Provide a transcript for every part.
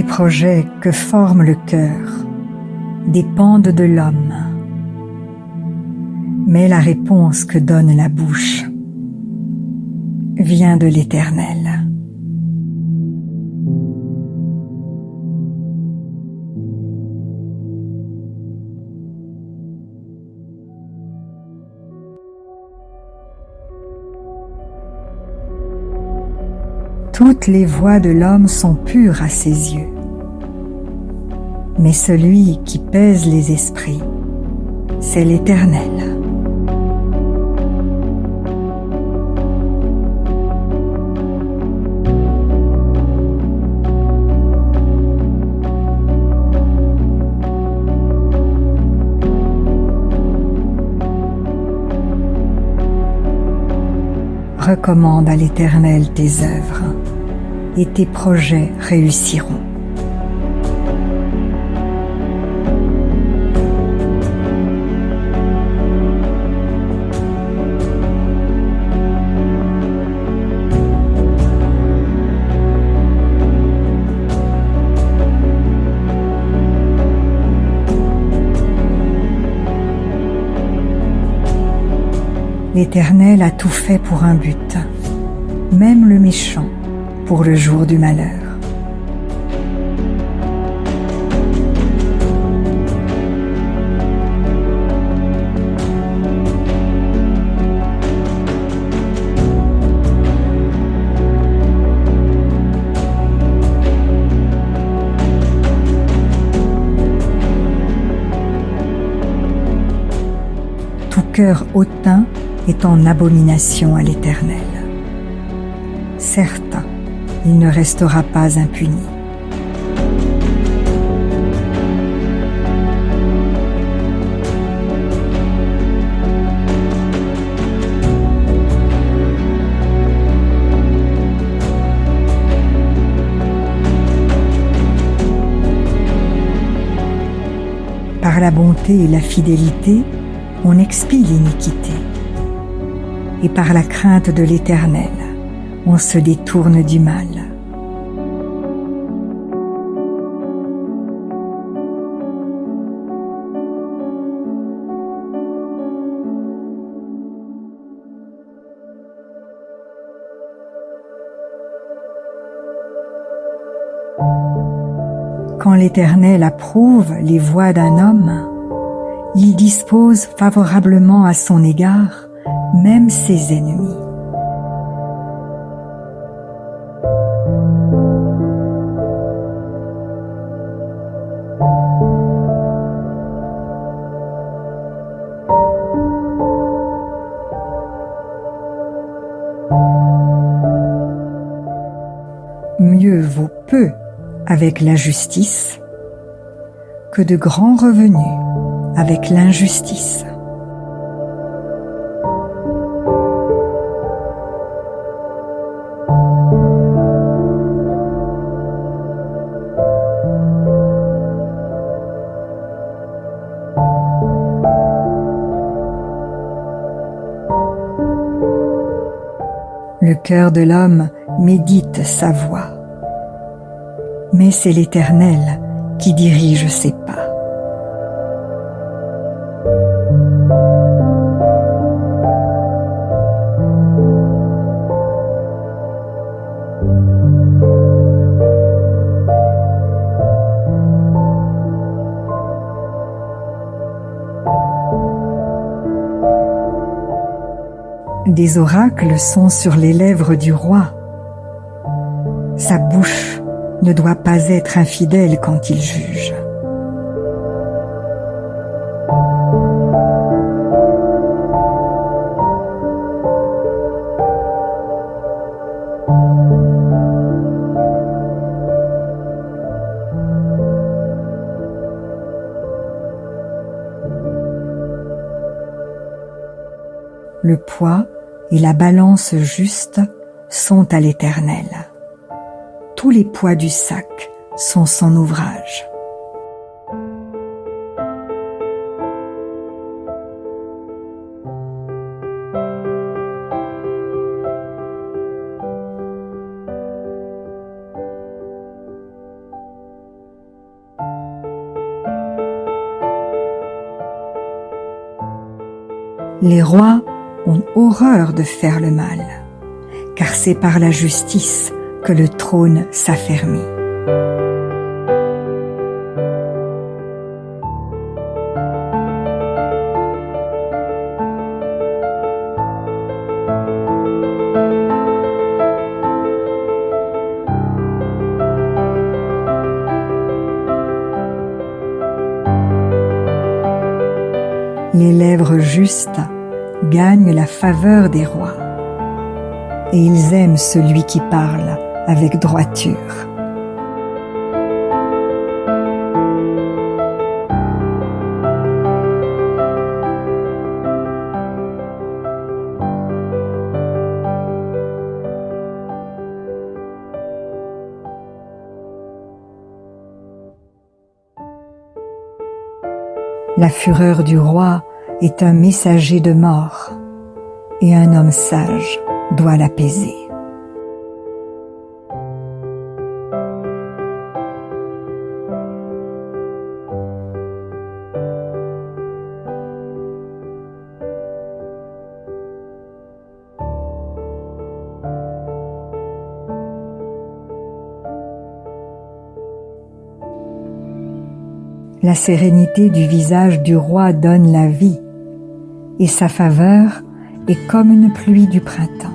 Les projets que forme le cœur dépendent de l'homme, mais la réponse que donne la bouche vient de l'Éternel. Toutes les voies de l'homme sont pures à ses yeux, mais celui qui pèse les esprits, c'est l'Éternel. Recommande à l'Éternel tes œuvres, et tes projets réussiront. L'Éternel a tout fait pour un but, même le méchant pour le jour du malheur. Tout cœur hautain est en abomination à l'Éternel. Certes, il ne restera pas impuni. Par la bonté et la fidélité, on expie l'iniquité. Et par la crainte de l'Éternel, on se détourne du mal. Quand l'Éternel approuve les voies d'un homme, il dispose favorablement à son égard même ses ennemis. Mieux vaut peu avec la justice que de grands revenus avec l'injustice. Le cœur de l'homme médite sa voie, mais c'est l'Éternel qui dirige ses pas. Des oracles sont sur les lèvres du roi. Sa bouche ne doit pas être infidèle quand il juge. Le poids et la balance juste sont à l'Éternel. Tous les poids du sac sont son ouvrage. Les rois ont horreur de faire le mal, car c'est par la justice que le trône s'affermit. Les lèvres justes gagnent la faveur des rois, et ils aiment celui qui parle avec droiture. La fureur du roi est un messager de mort, et un homme sage doit l'apaiser. La sérénité du visage du roi donne la vie, et sa faveur est comme une pluie du printemps.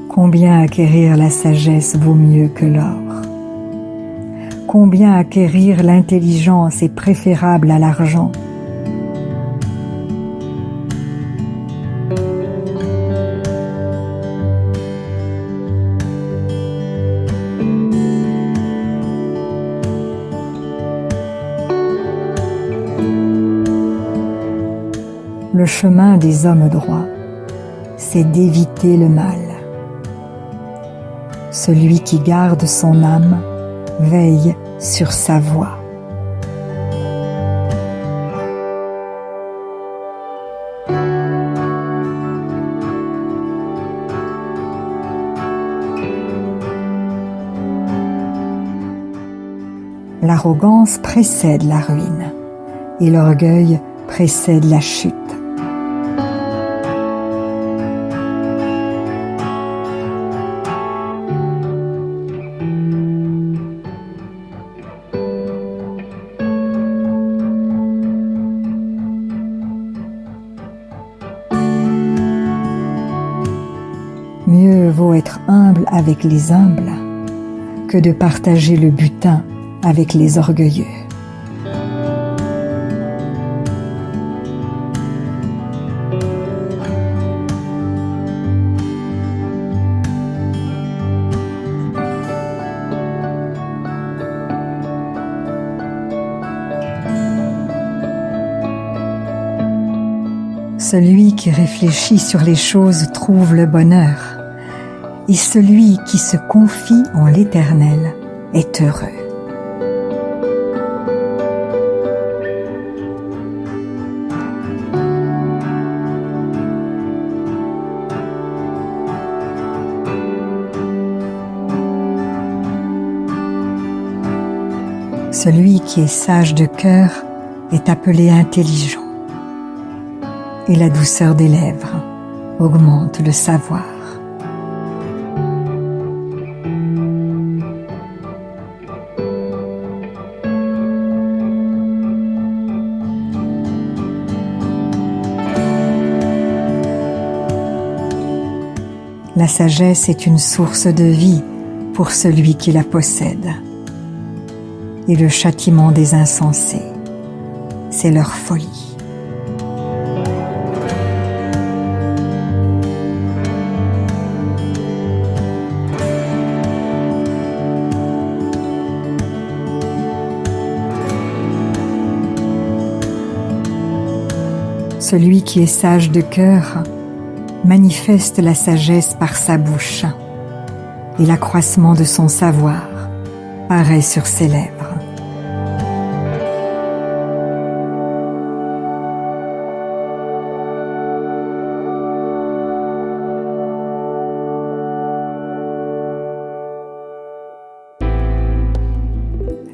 Combien acquérir la sagesse vaut mieux que l'or? Combien acquérir l'intelligence est préférable à l'argent? Le chemin des hommes droits, c'est d'éviter le mal. Celui qui garde son âme veille sur sa voie. L'arrogance précède la ruine et l'orgueil précède la chute. Mieux vaut être humble avec les humbles que de partager le butin avec les orgueilleux. Celui qui réfléchit sur les choses trouve le bonheur, et celui qui se confie en l'Éternel est heureux. Celui qui est sage de cœur est appelé intelligent, et la douceur des lèvres augmente le savoir. La sagesse est une source de vie pour celui qui la possède. Et le châtiment des insensés, c'est leur folie. Celui qui est sage de cœur manifeste la sagesse par sa bouche, et l'accroissement de son savoir paraît sur ses lèvres.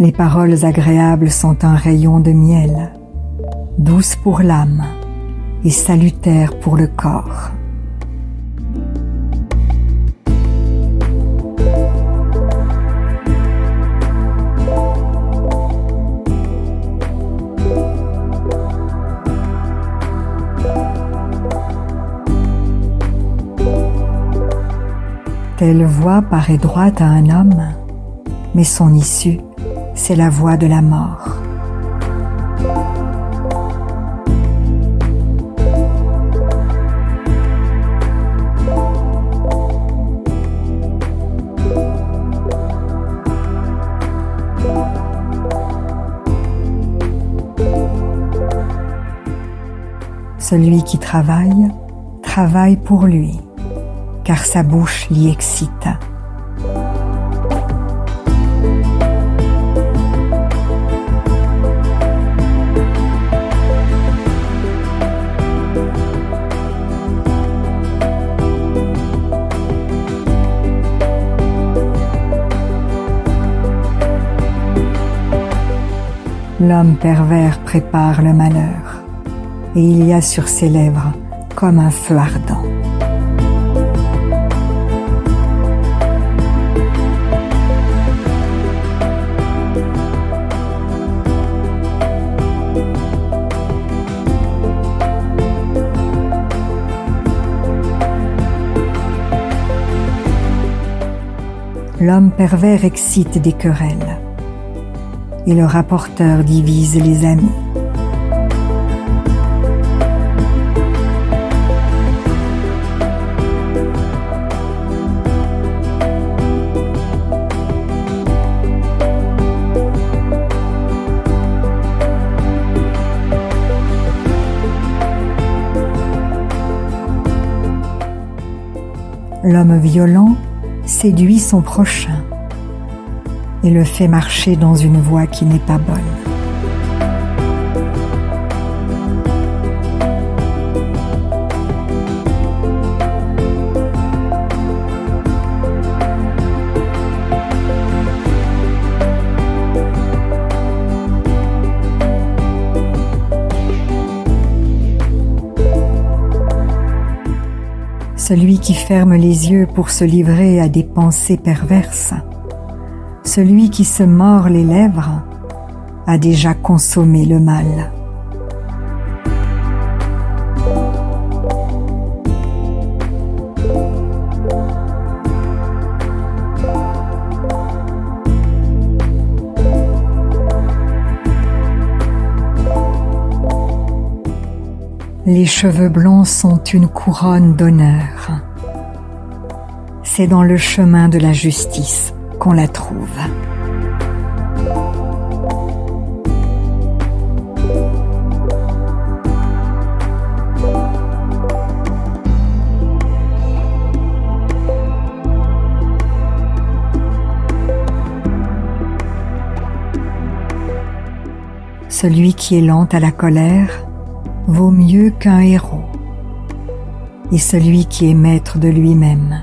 Les paroles agréables sont un rayon de miel, douces pour l'âme et salutaires pour le corps. Telle voie paraît droite à un homme, mais son issue, c'est la voie de la mort. Celui qui travaille, travaille pour lui, car sa bouche l'y excite. L'homme pervers prépare le malheur, et il y a sur ses lèvres comme un feu ardent. L'homme pervers excite des querelles, et le rapporteur divise les amis. L'homme violent séduit son prochain et le fait marcher dans une voie qui n'est pas bonne. Celui qui ferme les yeux pour se livrer à des pensées perverses, celui qui se mord les lèvres, a déjà consommé le mal. Les cheveux blonds sont une couronne d'honneur. C'est dans le chemin de la justice qu'on la trouve. Celui qui est lent à la colère vaut mieux qu'un héros, et celui qui est maître de lui-même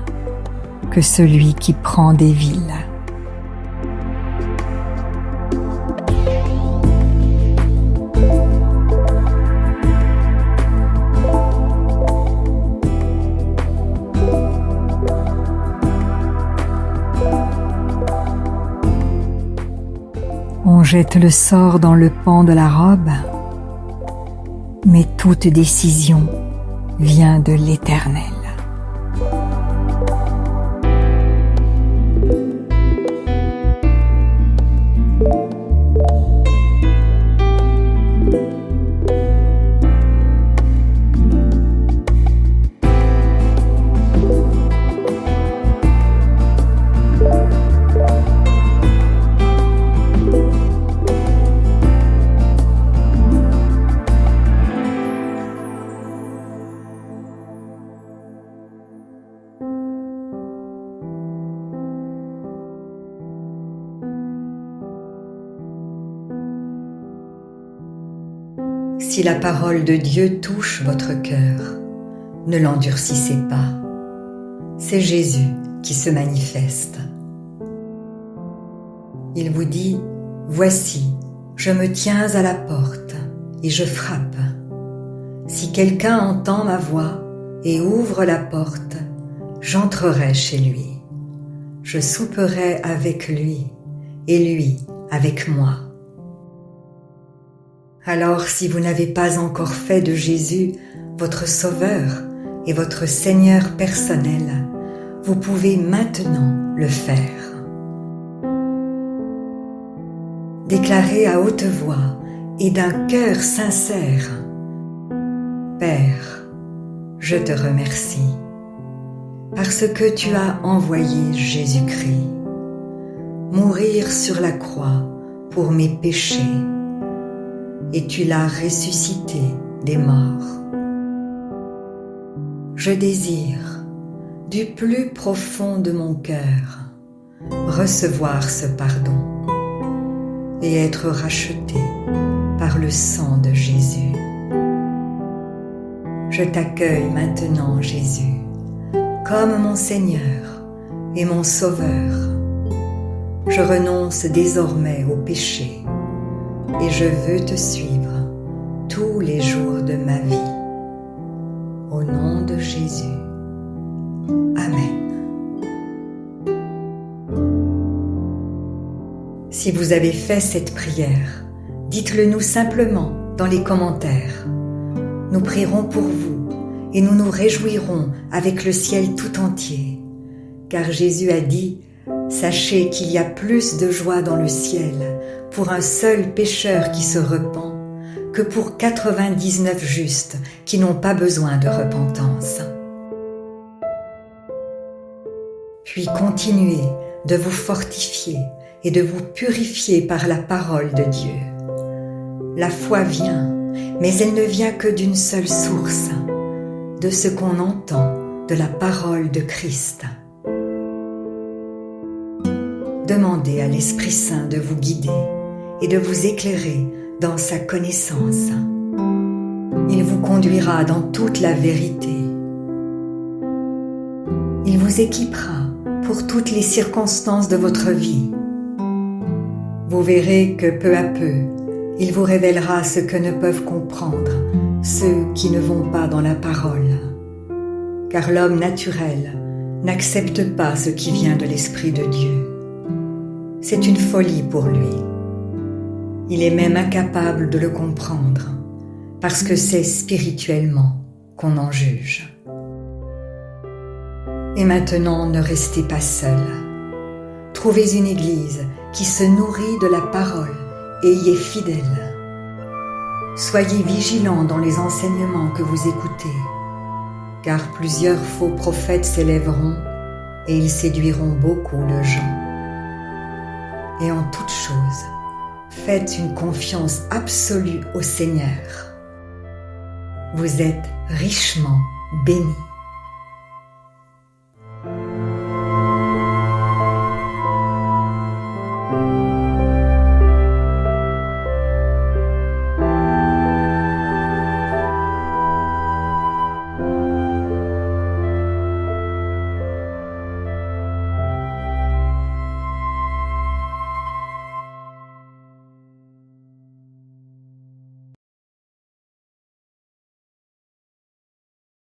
que celui qui prend des villes. On jette le sort dans le pan de la robe, mais toute décision vient de l'Éternel. Si la parole de Dieu touche votre cœur, ne l'endurcissez pas. C'est Jésus qui se manifeste. Il vous dit, Voici, je me tiens à la porte et je frappe. Si quelqu'un entend ma voix et ouvre la porte, j'entrerai chez lui. Je souperai avec lui et lui avec moi. Alors, si vous n'avez pas encore fait de Jésus votre Sauveur et votre Seigneur personnel, vous pouvez maintenant le faire. Déclarez à haute voix et d'un cœur sincère: Père, je te remercie parce que tu as envoyé Jésus-Christ mourir sur la croix pour mes péchés et tu l'as ressuscité des morts. Je désire, du plus profond de mon cœur, recevoir ce pardon et être racheté par le sang de Jésus. Je t'accueille maintenant, Jésus, comme mon Seigneur et mon Sauveur. Je renonce désormais au péché et je veux te suivre tous les jours de ma vie. Au nom de Jésus. Amen. Si vous avez fait cette prière, dites-le nous simplement dans les commentaires. Nous prierons pour vous et nous nous réjouirons avec le ciel tout entier, car Jésus a dit: sachez qu'il y a plus de joie dans le ciel pour un seul pécheur qui se repent que pour 99 justes qui n'ont pas besoin de repentance. Puis continuez de vous fortifier et de vous purifier par la parole de Dieu. La foi vient, mais elle ne vient que d'une seule source, de ce qu'on entend de la parole de Christ. Demandez à l'Esprit Saint de vous guider et de vous éclairer dans sa connaissance. Il vous conduira dans toute la vérité. Il vous équipera pour toutes les circonstances de votre vie. Vous verrez que peu à peu, il vous révélera ce que ne peuvent comprendre ceux qui ne vont pas dans la parole. Car l'homme naturel n'accepte pas ce qui vient de l'Esprit de Dieu. C'est une folie pour lui. Il est même incapable de le comprendre, parce que c'est spirituellement qu'on en juge. Et maintenant, ne restez pas seul. Trouvez une église qui se nourrit de la parole et y est fidèle. Soyez vigilants dans les enseignements que vous écoutez, car plusieurs faux prophètes s'élèveront et ils séduiront beaucoup de gens. Et en toute chose, faites une confiance absolue au Seigneur. Vous êtes richement bénis.